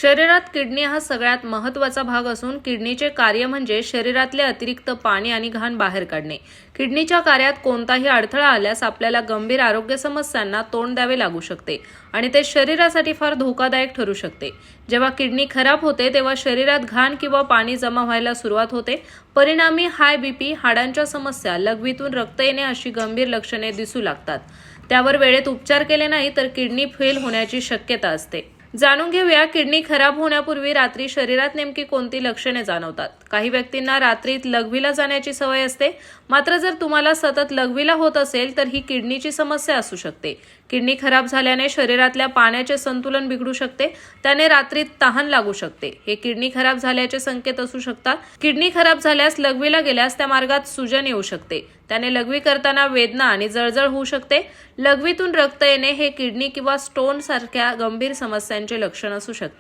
शरीरात किडनी हा सगळ्यात महत्त्वाचा भाग असून किडनीचे कार्य म्हणजे शरीरातले अतिरिक्त पाणी आणि घाण बाहेर काढणे। किडनीच्या कार्यात कोणताही अडथळा आल्यास आपल्याला गंभीर आरोग्य समस्यांना तोंड द्यावे लागू शकते आणि ते शरीरासाठी फार धोकादायक ठरू शकते। जेव्हा किडनी खराब होते तेव्हा शरीरात घाण किंवा पाणी जमा व्हायला सुरुवात होते। परिणामी हाय बीपी, हाडांच्या समस्या, लघवीतून रक्त येणे अशी गंभीर लक्षणे दिसू लागतात। त्यावर वेळेत उपचार केले नाही तर किडनी फेल होण्याची शक्यता असते। जाणून घेऊया किडनी खराब होण्यापूर्वी रात्री शरीरात नेमकी कोणती लक्षणे जाणवतात। काही व्यक्तींना रात्रीत लघवीला जाण्याची सवय असते, मात्र जर तुम्हाला सतत लघवीला होत असेल तर ही किडनीची समस्या असू शकते। किडनी खराब झाल्याने शरीरातल्या पाण्याचे संतुलन बिघडू शकते, त्याने रात्रीत तहान लागू शकते। हे किडनी खराब झाल्याचे संकेत असू शकतात। किडनी खराब झाल्यास लघवीला गेल्यास त्या मार्गात सूजन येऊ शकते, त्याने लघवी करताना वेदना आणि जळजळ होऊ शकते। लघवीतून रक्त येणे हे किडनी किंवा स्टोन सारख्या गंभीर समस्यांचे लक्षण असू शकते।